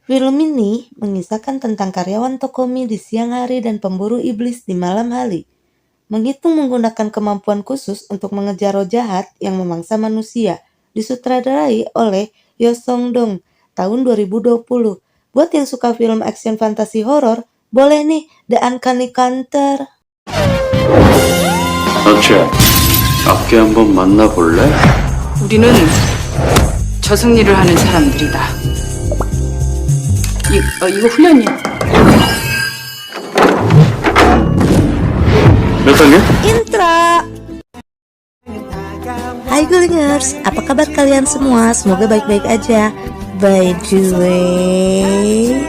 Film ini mengisahkan tentang karyawan toko mie di siang hari dan pemburu iblis di malam hari. Menghitung menggunakan kemampuan khusus untuk mengejar roh jahat yang memangsa manusia. Disutradarai oleh Yo Song Dong tahun 2020. Buat yang suka film action fantasi horor, boleh nih The Uncanny Counter. 너쟤 앞에 한번 만나볼래? 우리는 저승리를 하는 사람들이다. 이거 훈련이야. 몇 학년? Intro. Hai Gulingers, apa kabar kalian semua? Semoga baik-baik aja. By the way,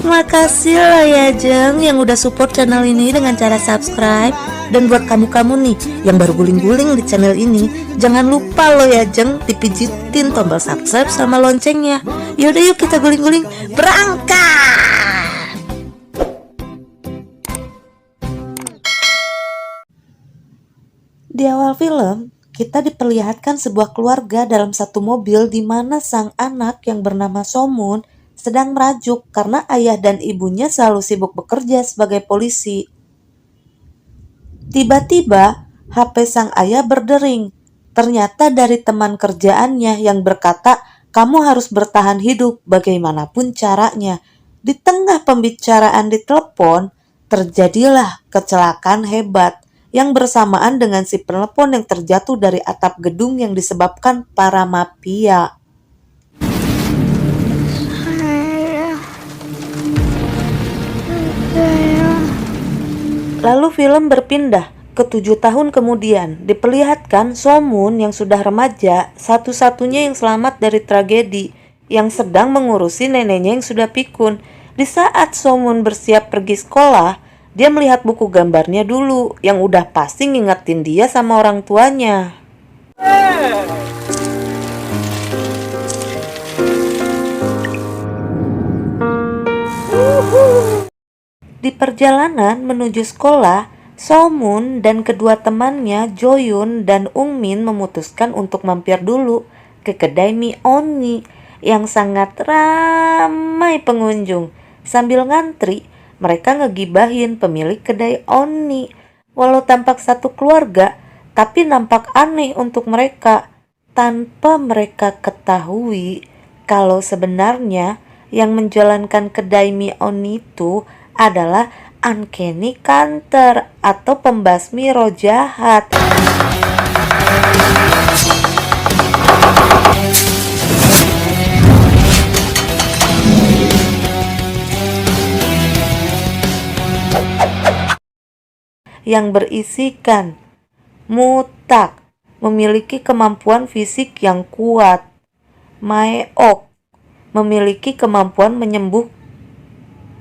makasih lah ya Jeng yang udah support channel ini dengan cara subscribe. Dan buat kamu-kamu nih yang baru guling-guling di channel ini, jangan lupa lo ya Jeng dipijitin tombol subscribe sama loncengnya. Yaudah yuk kita guling-guling, berangkat! Di awal film, kita diperlihatkan sebuah keluarga dalam satu mobil di mana sang anak yang bernama Somun sedang merajuk karena ayah dan ibunya selalu sibuk bekerja sebagai polisi. Tiba-tiba, HP sang ayah berdering. Ternyata dari teman kerjaannya yang berkata, "Kamu harus bertahan hidup bagaimanapun caranya." Di tengah pembicaraan di telepon, terjadilah kecelakaan hebat yang bersamaan dengan si penelepon yang terjatuh dari atap gedung yang disebabkan para mafia. Lalu film berpindah ke 7 tahun kemudian. Diperlihatkan Somun yang sudah remaja, satu-satunya yang selamat dari tragedi, yang sedang mengurusi neneknya yang sudah pikun. Di saat Somun bersiap pergi sekolah, dia melihat buku gambarnya dulu, yang udah pasti ngingetin dia sama orang tuanya. Di perjalanan menuju sekolah, Somun dan kedua temannya Joyun dan Ungmin memutuskan untuk mampir dulu ke kedai mie Oni yang sangat ramai pengunjung. Sambil ngantri, mereka ngegibahin pemilik kedai Oni. Walau tampak satu keluarga, tapi nampak aneh untuk mereka. Tanpa mereka ketahui kalau sebenarnya yang menjalankan kedai mie Oni itu adalah Uncanny Counter atau pembasmi roh jahat. Yang berisikan Mutak, memiliki kemampuan fisik yang kuat. Maeok, memiliki kemampuan menyembuhkan.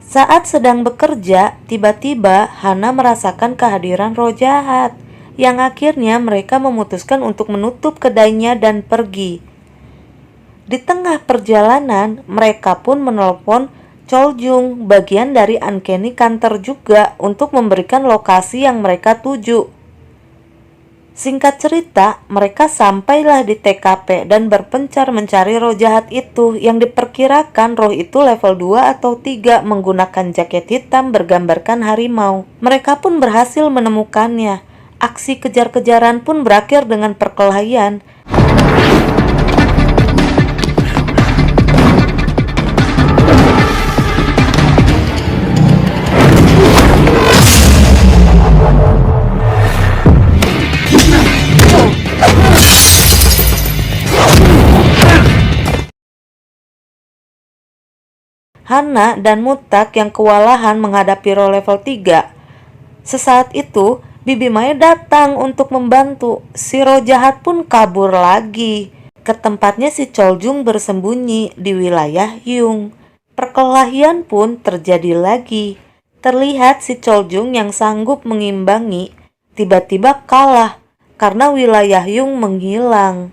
Saat sedang bekerja, tiba-tiba Hana merasakan kehadiran roh jahat, yang akhirnya mereka memutuskan untuk menutup kedainya dan pergi. Di tengah perjalanan, mereka pun menelpon Choljung, bagian dari Uncanny Counter juga, untuk memberikan lokasi yang mereka tuju. Singkat cerita, mereka sampailah di TKP dan berpencar mencari roh jahat itu yang diperkirakan roh itu level 2 atau 3 menggunakan jaket hitam bergambarkan harimau. Mereka pun berhasil menemukannya. Aksi kejar-kejaran pun berakhir dengan perkelahian. Hana dan Mutak yang kewalahan menghadapi roh level 3. Sesaat itu, Bibi Mae datang untuk membantu. Si roh jahat pun kabur lagi. Ke tempatnya si Choljung bersembunyi di wilayah Yung. Perkelahian pun terjadi lagi. Terlihat si Choljung yang sanggup mengimbangi tiba-tiba kalah karena wilayah Yung menghilang.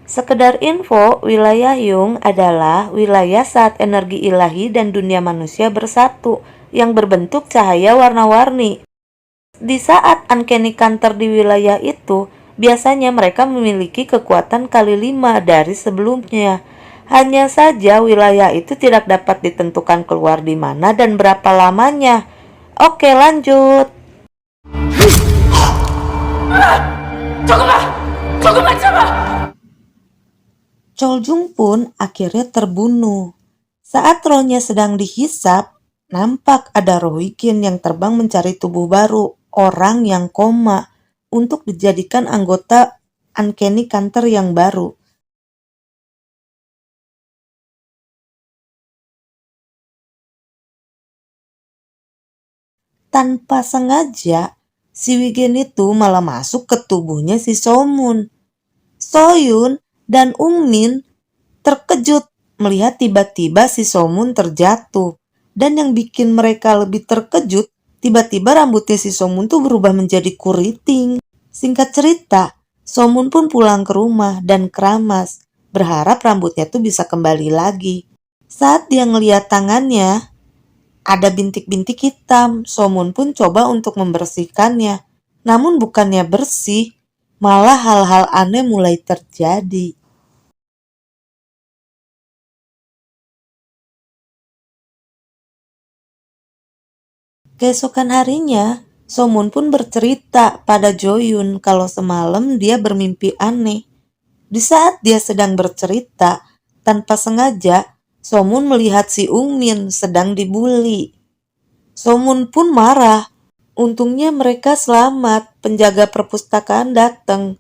Sekedar info, wilayah Yung adalah wilayah saat energi ilahi dan dunia manusia bersatu yang berbentuk cahaya warna-warni. Di saat Uncanny Counter di wilayah itu, biasanya mereka memiliki kekuatan kali 5 dari sebelumnya. Hanya saja wilayah itu tidak dapat ditentukan keluar di mana dan berapa lamanya. Oke, lanjut. Choljung pun akhirnya terbunuh. Saat rohnya sedang dihisap, nampak ada roh Wikin yang terbang mencari tubuh baru, orang yang koma, untuk dijadikan anggota Uncanny Counter yang baru. Tanpa sengaja, si Wigen itu malah masuk ke tubuhnya si Somun. Soyun dan Ungmin terkejut melihat tiba-tiba si Somun terjatuh. Dan yang bikin mereka lebih terkejut, tiba-tiba rambutnya si Somun tuh berubah menjadi kuriting. Singkat cerita, Somun pun pulang ke rumah dan keramas, berharap rambutnya tuh bisa kembali lagi. Saat dia ngeliat tangannya, ada bintik-bintik hitam. Somun pun coba untuk membersihkannya. Namun bukannya bersih, malah hal-hal aneh mulai terjadi. Keesokan harinya, Somun pun bercerita pada Joyun kalau semalam dia bermimpi aneh. Di saat dia sedang bercerita, tanpa sengaja, Somun melihat si Ungmin sedang dibully. Somun pun marah. Untungnya mereka selamat, penjaga perpustakaan datang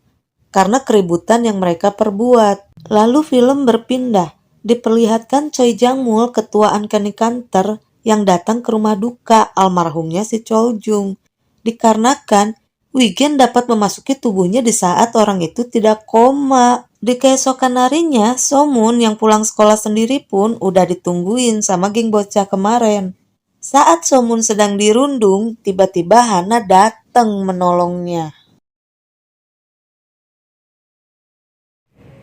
karena keributan yang mereka perbuat. Lalu film berpindah, diperlihatkan Choi Jang-mul, ketua Uncanny Counter, yang datang ke rumah duka almarhumnya si Choljung. Dikarenakan Wigen dapat memasuki tubuhnya di saat orang itu tidak koma. Di keesokan harinya, Somun yang pulang sekolah sendiri pun udah ditungguin sama geng bocah kemarin. Saat Somun sedang dirundung, tiba-tiba Hana datang menolongnya.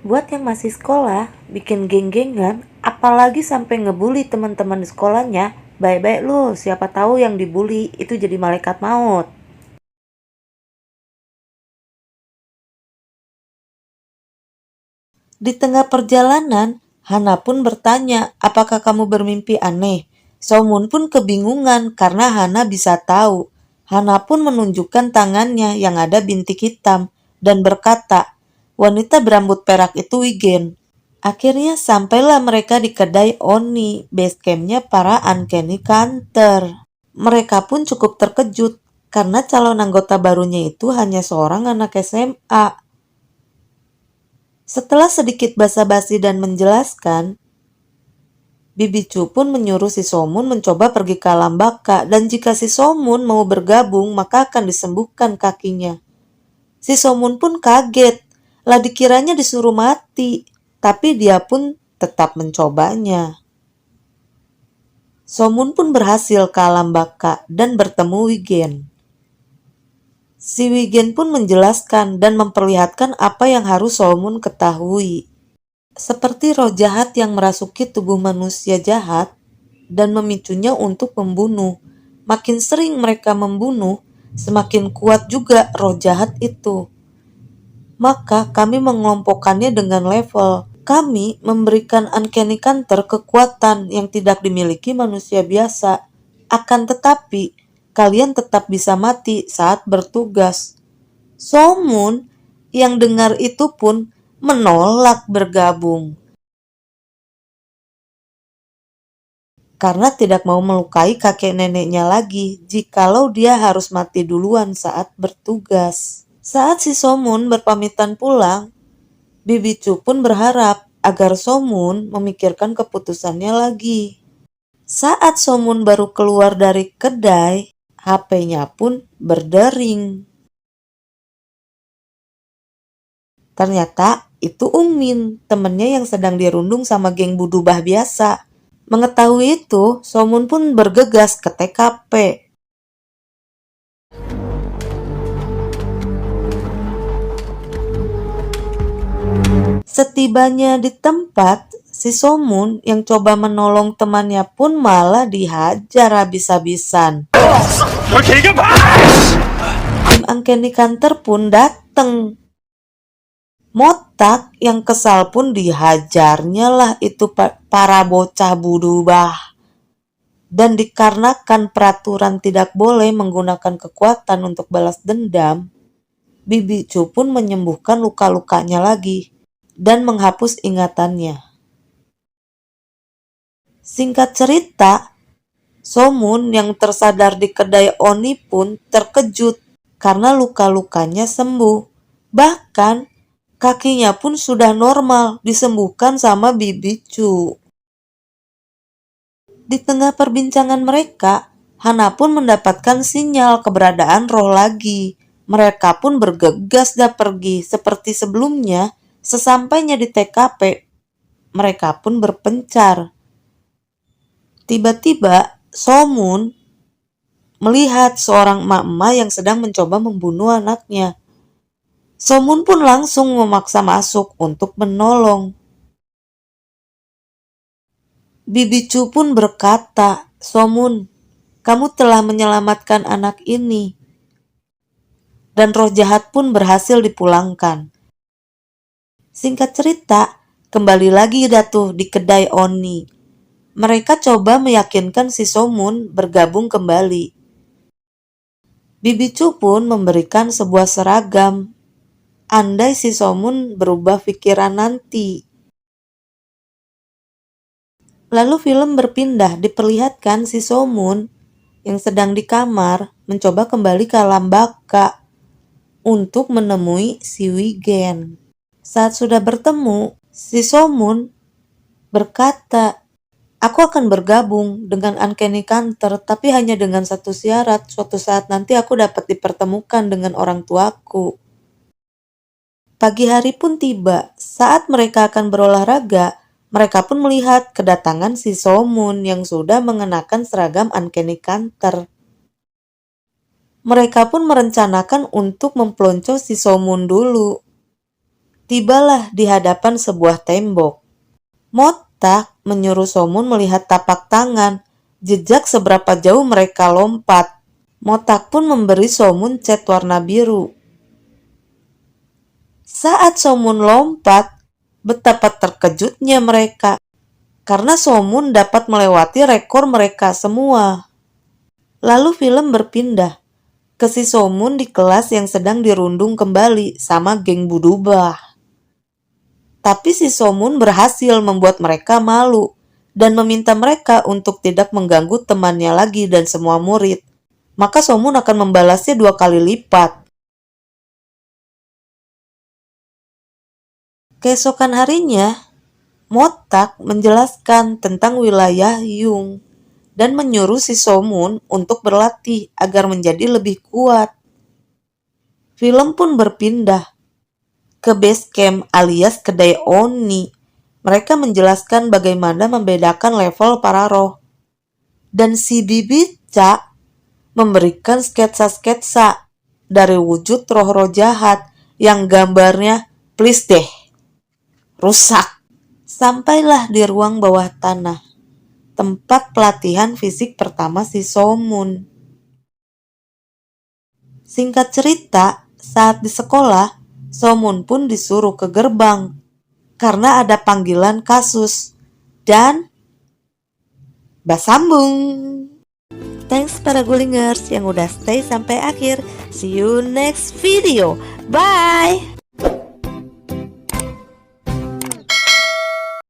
Buat yang masih sekolah, bikin geng-gengan, apalagi sampai ngebully teman-teman di sekolahnya, baik-baik lu, siapa tahu yang dibully itu jadi malaikat maut. Di tengah perjalanan, Hana pun bertanya, apakah kamu bermimpi aneh? Somun pun kebingungan karena Hana bisa tahu. Hana pun menunjukkan tangannya yang ada bintik hitam dan berkata, wanita berambut perak itu Wigen. Akhirnya sampailah mereka di kedai Oni, base campnya para Uncanny Counter. Mereka pun cukup terkejut karena calon anggota barunya itu hanya seorang anak SMA. Setelah sedikit basa-basi dan menjelaskan, Bibi Chu pun menyuruh si Somun mencoba pergi ke alam baka, dan jika si Somun mau bergabung maka akan disembuhkan kakinya. Si Somun pun kaget, lah dikiranya disuruh mati, tapi dia pun tetap mencobanya. Somun pun berhasil ke alam baka dan bertemu Wigen. Si Wigen pun menjelaskan dan memperlihatkan apa yang harus Somun ketahui. Seperti roh jahat yang merasuki tubuh manusia jahat dan memicunya untuk membunuh. Makin sering mereka membunuh, semakin kuat juga roh jahat itu. Maka kami mengelompokkannya dengan level. Kami memberikan Uncanny Counter kekuatan yang tidak dimiliki manusia biasa. Akan tetapi, kalian tetap bisa mati saat bertugas. Somun yang dengar itu pun menolak bergabung karena tidak mau melukai kakek neneknya lagi jikalau dia harus mati duluan saat bertugas. Saat si Somun berpamitan pulang, Bibi Chu pun berharap agar Somun memikirkan keputusannya lagi. Saat Somun baru keluar dari kedai, HP-nya pun berdering. Ternyata itu Ungmin, temennya yang sedang dirundung sama geng budubah biasa. Mengetahui itu, Somun pun bergegas ke TKP. Setibanya di tempat, si Somun yang coba menolong temannya pun malah dihajar habis-habisan. Tim Uncanny Counter pun datang. Motak yang kesal pun dihajarnya lah itu para bocah budubah. Dan dikarenakan peraturan tidak boleh menggunakan kekuatan untuk balas dendam, Bibi Cu pun menyembuhkan luka-lukanya lagi dan menghapus ingatannya. Singkat cerita, Somun yang tersadar di kedai Oni pun terkejut karena luka-lukanya sembuh. Bahkan kakinya pun sudah normal disembuhkan sama Bibi Cu. Di tengah perbincangan mereka, Hana pun mendapatkan sinyal keberadaan roh lagi. Mereka pun bergegas dan pergi seperti sebelumnya. Sesampainya di TKP, mereka pun berpencar. Tiba-tiba Somun melihat seorang emak-emak yang sedang mencoba membunuh anaknya. Somun pun langsung memaksa masuk untuk menolong. Bibi Cu pun berkata, "Somun, kamu telah menyelamatkan anak ini." Dan roh jahat pun berhasil dipulangkan. Singkat cerita, kembali lagi Datuh di kedai Oni. Mereka coba meyakinkan si Somun bergabung kembali. Bibi Cu pun memberikan sebuah seragam. Andai si Somun berubah pikiran nanti. Lalu film berpindah diperlihatkan si Somun yang sedang di kamar mencoba kembali ke alam baka untuk menemui si Wigen. Saat sudah bertemu, si Somun berkata, "Aku akan bergabung dengan Uncanny Counter, tapi hanya dengan satu syarat. Suatu saat nanti aku dapat dipertemukan dengan orang tuaku." Pagi hari pun tiba. Saat mereka akan berolahraga, mereka pun melihat kedatangan si Somun yang sudah mengenakan seragam Uncanny Counter. Mereka pun merencanakan untuk mempelonco si Somun dulu. Tibalah di hadapan sebuah tembok. Motak menyuruh Somun melihat tapak tangan, jejak seberapa jauh mereka lompat. Motak pun memberi Somun cat warna biru. Saat Somun lompat, betapa terkejutnya mereka, karena Somun dapat melewati rekor mereka semua. Lalu film berpindah ke si Somun di kelas yang sedang dirundung kembali sama geng budubah. Tapi si Somun berhasil membuat mereka malu dan meminta mereka untuk tidak mengganggu temannya lagi dan semua murid. Maka Somun akan membalasnya 2 kali lipat. Keesokan harinya, Motak menjelaskan tentang wilayah Yung dan menyuruh si Somun untuk berlatih agar menjadi lebih kuat. Film pun berpindah ke base camp alias kedai Oni. Mereka menjelaskan bagaimana membedakan level para roh. Dan si Bibi Ca memberikan sketsa-sketsa dari wujud roh-roh jahat yang gambarnya please deh, rusak. Sampailah di ruang bawah tanah, tempat pelatihan fisik pertama si Somun. Singkat cerita, saat di sekolah, Somun pun disuruh ke gerbang karena ada panggilan kasus dan basambung. Thanks para gulingers yang udah stay sampai akhir. See you next video. Bye.